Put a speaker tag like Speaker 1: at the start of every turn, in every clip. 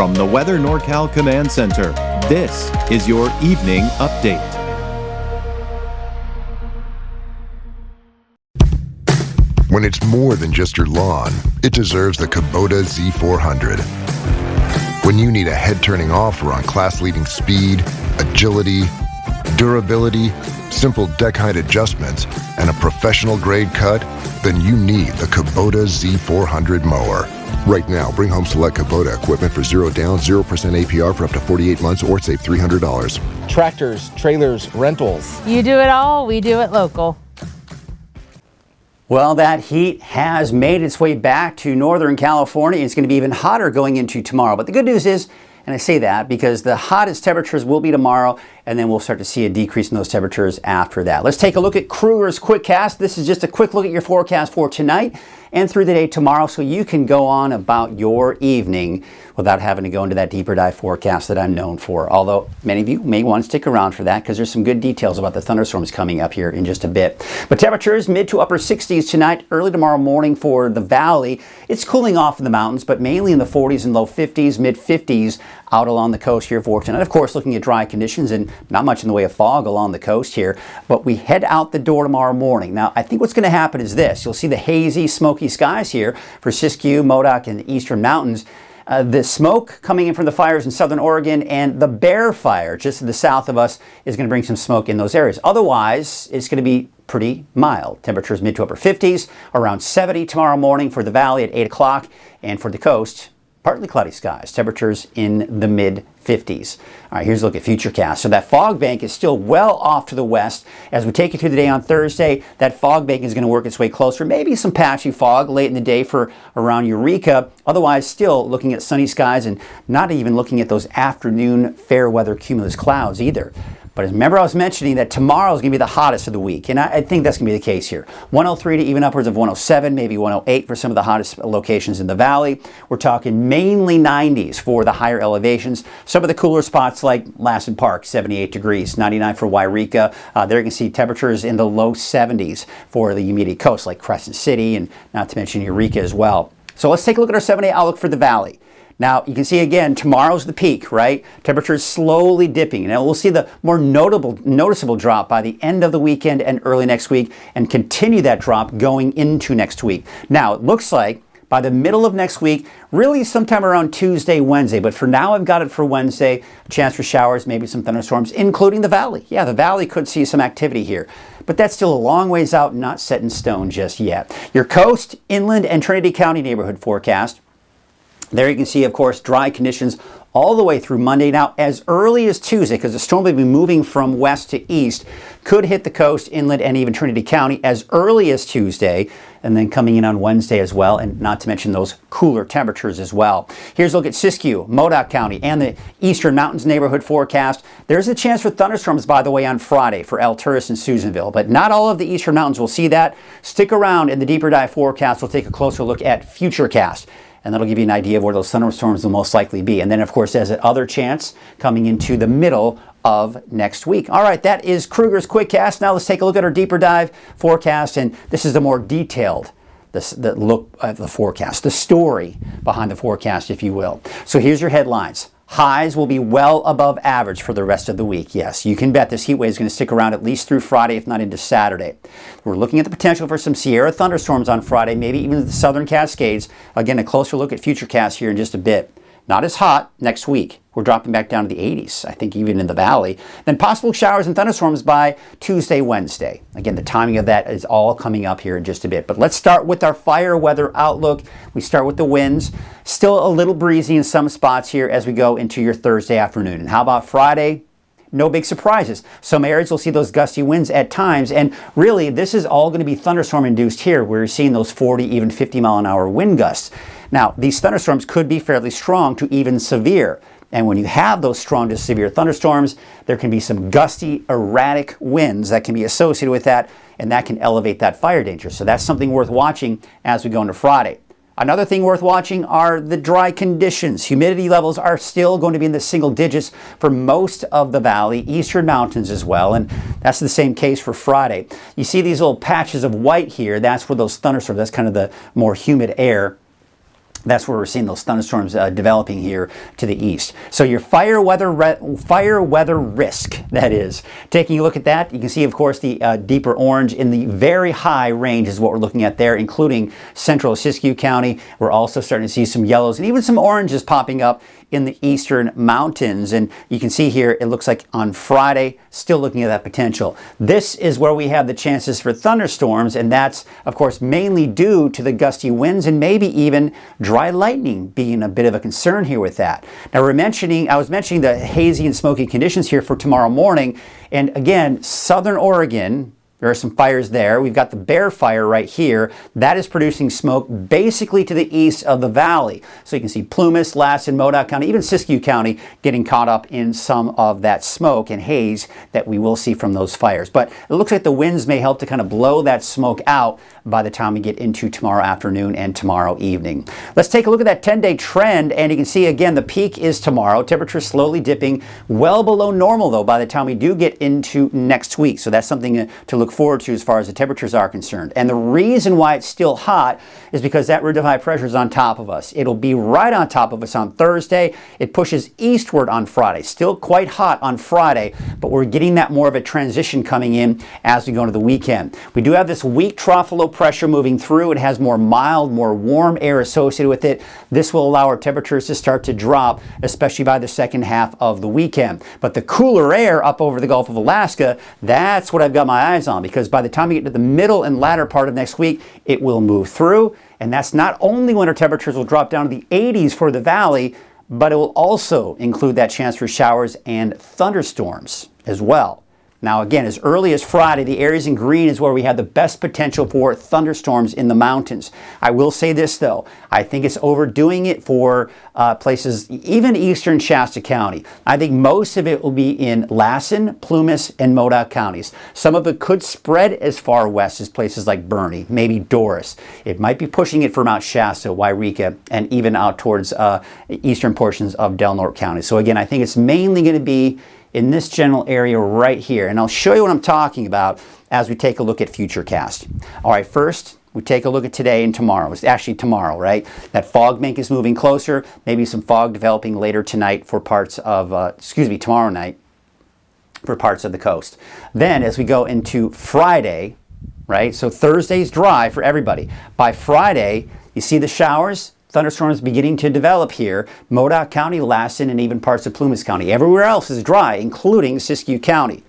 Speaker 1: From the Weather NorCal Command Center, this is your Evening Update.
Speaker 2: When it's more than just your lawn, it deserves the Kubota Z400. When you need a head-turning offer on class-leading speed, agility, durability, simple deck height adjustments, and a professional-grade cut, then you need the Kubota Z400 mower. Right now, bring home select Kubota equipment for 0 down, 0% APR for up to 48 months or save $300.
Speaker 3: Tractors, trailers, rentals.
Speaker 4: You do it all, we do it local.
Speaker 5: Well, that heat has made its way back to Northern California. It's going to be even hotter going into tomorrow. But the good news is, and I say that because the hottest temperatures will be tomorrow, and then we'll start to see a decrease in those temperatures after that. Let's take a look at Kruger's Quickcast. This is just a quick look at your forecast for tonight and through the day tomorrow, so you can go on about your evening without having to go into that deeper dive forecast that I'm known for. Although many of you may want to stick around for that because there's some good details about the thunderstorms coming up here in just a bit. But temperatures mid to upper 60s tonight, early tomorrow morning for the valley. It's cooling off in the mountains, but mainly in the 40s and low 50s, mid 50s out along the coast here for tonight. Of course, looking at dry conditions and not much in the way of fog along the coast here, but we head out the door tomorrow morning. Now, I think what's going to happen is this. You'll see the hazy, smoky skies here for Siskiyou, Modoc, and the eastern mountains. The smoke coming in from the fires in southern Oregon and the Bear Fire just to the south of us is going to bring some smoke in those areas. Otherwise, it's going to be pretty mild. Temperatures mid to upper 50s, around 70 tomorrow morning for the valley at 8 o'clock, and for the coast, partly cloudy skies. Temperatures in the mid 50s. All right, here's a look at Futurecast. So that fog bank is still well off to the west. As we take you through the day on Thursday, that fog bank is going to work its way closer. Maybe some patchy fog late in the day for around Eureka. Otherwise, still looking at sunny skies and not even looking at those afternoon fair weather cumulus clouds either. But remember I was mentioning that tomorrow is going to be the hottest of the week, and I think that's going to be the case here. 103 to even upwards of 107, maybe 108 for some of the hottest locations in the valley. We're talking mainly 90s for the higher elevations. Some of the cooler spots like Lassen Park, 78 degrees, 99 for Wairika. There you can see temperatures in the low 70s for the immediate coast like Crescent City, and not to mention Eureka as well. So let's take a look at our 7-day outlook for the valley. Now, you can see again, tomorrow's the peak, right? Temperatures slowly dipping. Now, we'll see the more noticeable drop by the end of the weekend and early next week, and continue that drop going into next week. Now, it looks like by the middle of next week, really sometime around Tuesday, Wednesday. But for now, I've got it for Wednesday. A chance for showers, maybe some thunderstorms, including the valley. Yeah, the valley could see some activity here. But that's still a long ways out, not set in stone just yet. Your coast, inland, and Trinity County neighborhood forecast. There you can see, of course, dry conditions all the way through Monday. Now, as early as Tuesday, because the storm will be moving from west to east, could hit the coast, inland, and even Trinity County as early as Tuesday, and then coming in on Wednesday as well, and not to mention those cooler temperatures as well. Here's a look at Siskiyou, Modoc County, and the Eastern Mountains neighborhood forecast. There's a chance for thunderstorms, by the way, on Friday for Alturas and Susanville, but not all of the Eastern Mountains will see that. Stick around in the deeper dive forecast. We'll take a closer look at Futurecast, and that'll give you an idea of where those thunderstorms will most likely be. And then, of course, there's that other chance coming into the middle of next week. All right, that is Kruger's Quickcast. Now let's take a look at our deeper dive forecast, and this is the more detailed the look at the forecast, the story behind the forecast, if you will. So here's your headlines. Highs will be well above average for the rest of the week. Yes, you can bet this heat wave is going to stick around at least through Friday, if not into Saturday. We're looking at the potential for some Sierra thunderstorms on Friday, maybe even the southern Cascades. Again, a closer look at Futurecast here in just a bit. Not as hot next week. We're dropping back down to the 80s, I think even in the valley. Then possible showers and thunderstorms by Tuesday, Wednesday. Again, the timing of that is all coming up here in just a bit. But let's start with our fire weather outlook. We start with the winds. Still a little breezy in some spots here as we go into your Thursday afternoon. And how about Friday? No big surprises. Some areas will see those gusty winds at times, and really this is all going to be thunderstorm induced here. We're seeing those 40, even 50 mile an hour wind gusts. Now, these thunderstorms could be fairly strong to even severe. And when you have those strong to severe thunderstorms, there can be some gusty, erratic winds that can be associated with that, and that can elevate that fire danger. So that's something worth watching as we go into Friday. Another thing worth watching are the dry conditions. Humidity levels are still going to be in the single digits for most of the valley, eastern mountains as well, and that's the same case for Friday. You see these little patches of white here, that's where those thunderstorms, that's kind of the more humid air That's where we're seeing those thunderstorms developing here to the east. So your fire weather risk, that is. Taking a look at that, you can see, of course, the deeper orange in the very high range is what we're looking at there, including central Siskiyou County. We're also starting to see some yellows and even some oranges popping up in the eastern mountains. And you can see here, it looks like on Friday, still looking at that potential. This is where we have the chances for thunderstorms, and that's, of course, mainly due to the gusty winds and maybe even dry lightning being a bit of a concern here with that. Now, I was mentioning the hazy and smoky conditions here for tomorrow morning. And again, southern Oregon, there are some fires there. We've got the Bear Fire right here. That is producing smoke basically to the east of the valley. So you can see Plumas, Lassen, Modoc County, even Siskiyou County getting caught up in some of that smoke and haze that we will see from those fires. But it looks like the winds may help to kind of blow that smoke out by the time we get into tomorrow afternoon and tomorrow evening. Let's take a look at that 10-day trend, and you can see again the peak is tomorrow. Temperature slowly dipping well below normal though by the time we do get into next week. So that's something to look forward to as far as the temperatures are concerned. And the reason why it's still hot is because that ridge of high pressure is on top of us. It'll be right on top of us on Thursday. It pushes eastward on Friday. Still quite hot on Friday, but we're getting that more of a transition coming in as we go into the weekend. We do have this weak trough of low pressure moving through. It has more mild, more warm air associated with it. This will allow our temperatures to start to drop, especially by the second half of the weekend. But the cooler air up over the Gulf of Alaska, that's what I've got my eyes on, because by the time we get to the middle and latter part of next week, it will move through. And that's not only when our temperatures will drop down to the 80s for the valley, but it will also include that chance for showers and thunderstorms as well. Now again, as early as Friday, the areas in green is where we have the best potential for thunderstorms in the mountains. I will say this though, I think it's overdoing it for places, even eastern Shasta County. I think most of it will be in Lassen, Plumas, and Modoc counties. Some of it could spread as far west as places like Bernie, maybe Doris. It might be pushing it for Mount Shasta, Wairika, and even out towards eastern portions of Del Norte County. So again, I think it's mainly going to be in this general area right here. And I'll show you what I'm talking about as we take a look at Futurecast. All right, first, we take a look at today and tomorrow. It's actually tomorrow, right? That fog bank is moving closer. Maybe some fog developing later tonight for parts of, tomorrow night for parts of the coast. Then as we go into Friday, right? So Thursday's dry for everybody. By Friday, you see the showers, thunderstorms beginning to develop here. Modoc County, Lassen, and even parts of Plumas County. Everywhere else is dry, including Siskiyou County.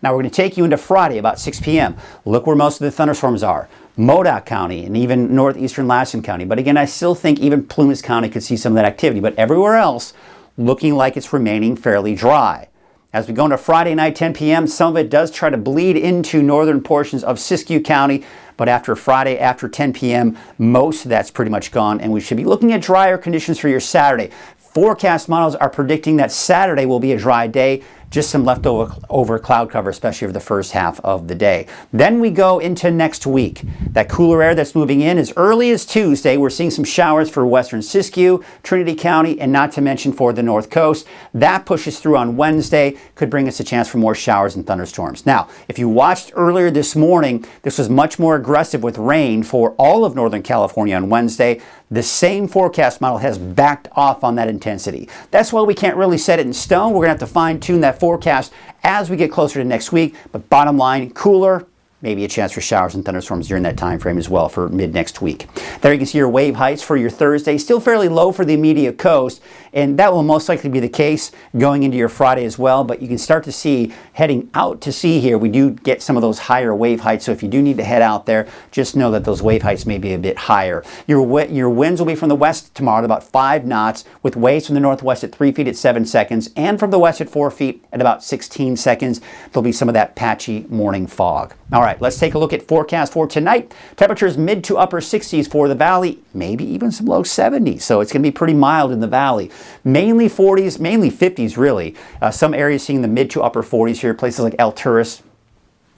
Speaker 5: Now we're going to take you into Friday about 6 p.m. Look where most of the thunderstorms are. Modoc County and even northeastern Lassen County. But again, I still think even Plumas County could see some of that activity. But everywhere else looking like it's remaining fairly dry. As we go into Friday night, 10 p.m., some of it does try to bleed into northern portions of Siskiyou County. But after Friday, after 10 p.m., most of that's pretty much gone, and we should be looking at drier conditions for your Saturday. Forecast models are predicting that Saturday will be a dry day, just some leftover cloud cover, especially for the first half of the day. Then we go into next week. That cooler air that's moving in as early as Tuesday. We're seeing some showers for western Siskiyou, Trinity County, and not to mention for the North Coast. That pushes through on Wednesday, could bring us a chance for more showers and thunderstorms. Now, if you watched earlier this morning, this was much more aggressive with rain for all of Northern California on Wednesday. The same forecast model has backed off on that intensity. That's why we can't really set it in stone. We're going to have to fine-tune that forecast as we get closer to next week. But bottom line, cooler, maybe a chance for showers and thunderstorms during that time frame as well for mid next week. There you can see your wave heights for your Thursday, still fairly low for the immediate coast, and that will most likely be the case going into your Friday as well. But you can start to see, heading out to sea here, we do get some of those higher wave heights. So if you do need to head out there, just know that those wave heights may be a bit higher. Your winds will be from the west tomorrow at about 5 knots, with waves from the northwest at 3 feet at 7 seconds, and from the west at 4 feet at about 16 seconds. There'll be some of that patchy morning fog. All right, let's take a look at forecast for tonight. Temperatures mid to upper 60s for the valley, maybe even some low 70s. So it's going to be pretty mild in the valley. Mainly 40s, mainly 50s really. Some areas seeing the mid to upper 40s here, places like Alturas,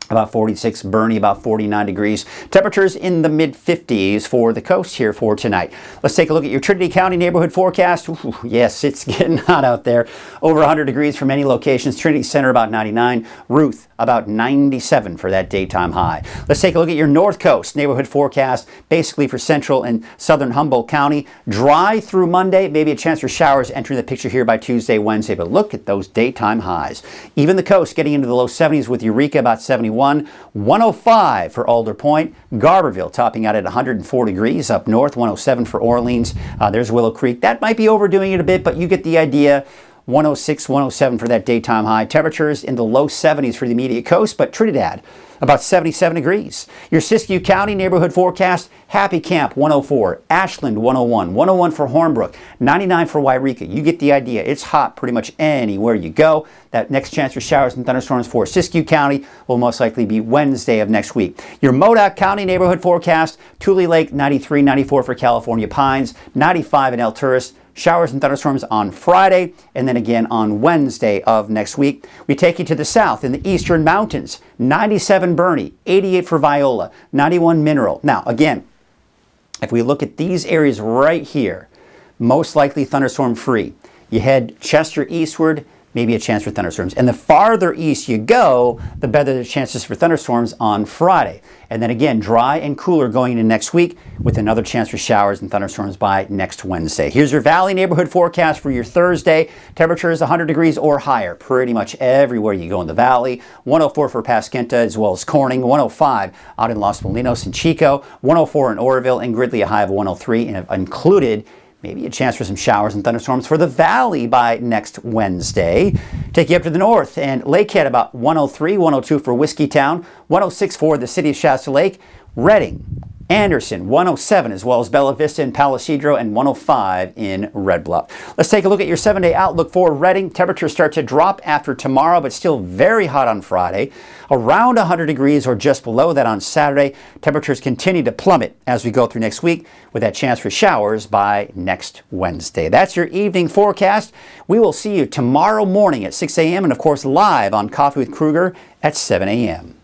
Speaker 5: about 46, Bernie about 49 degrees. Temperatures in the mid-50s for the coast here for tonight. Let's take a look at your Trinity County neighborhood forecast. Ooh, yes, it's getting hot out there. Over 100 degrees for many locations. Trinity Center about 99. Ruth about 97 for that daytime high. Let's take a look at your North Coast neighborhood forecast, basically for central and southern Humboldt County. Dry through Monday, maybe a chance for showers entering the picture here by Tuesday, Wednesday, but look at those daytime highs. Even the coast getting into the low 70s with Eureka about 71. 105 for Alder Point. Garberville topping out at 104 degrees up north. 107 for Orleans. There's Willow Creek. That might be overdoing it a bit, but you get the idea. 106, 107 for that daytime high. Temperatures in the low 70s for the immediate coast, but Trinidad about 77 degrees. Your Siskiyou County neighborhood forecast, Happy Camp 104, Ashland 101, 101 for Hornbrook, 99 for Wairika. You get the idea. It's hot pretty much anywhere you go. That next chance for showers and thunderstorms for Siskiyou County will most likely be Wednesday of next week. Your Modoc County neighborhood forecast, Tule Lake 93, 94 for California Pines, 95 in El Tourist. Showers and thunderstorms on Friday, and then again on Wednesday of next week. We take you to the south in the eastern mountains. 97 Bernie, 88 for Viola, 91 Mineral. Now, again, if we look at these areas right here, most likely thunderstorm free. You head Chester eastward, maybe a chance for thunderstorms. And the farther east you go, the better the chances for thunderstorms on Friday. And then again, dry and cooler going into next week with another chance for showers and thunderstorms by next Wednesday. Here's your Valley neighborhood forecast for your Thursday. Temperatures 100 degrees or higher pretty much everywhere you go in the Valley. 104 for Pasquinta as well as Corning. 105 out in Los Molinos and Chico. 104 in Oroville and Gridley, a high of 103, and have included maybe a chance for some showers and thunderstorms for the Valley by next Wednesday. Take you up to the north, and Lakehead about 103, 102 for Whiskeytown, 106 for the city of Shasta Lake, Redding, Anderson, 107, as well as Bella Vista and Palisadro, and 105 in Red Bluff. Let's take a look at your 7-day outlook for Redding. Temperatures start to drop after tomorrow, but still very hot on Friday. Around 100 degrees or just below that on Saturday. Temperatures continue to plummet as we go through next week with that chance for showers by next Wednesday. That's your evening forecast. We will see you tomorrow morning at 6 a.m. and, of course, live on Coffee with Kruger at 7 a.m.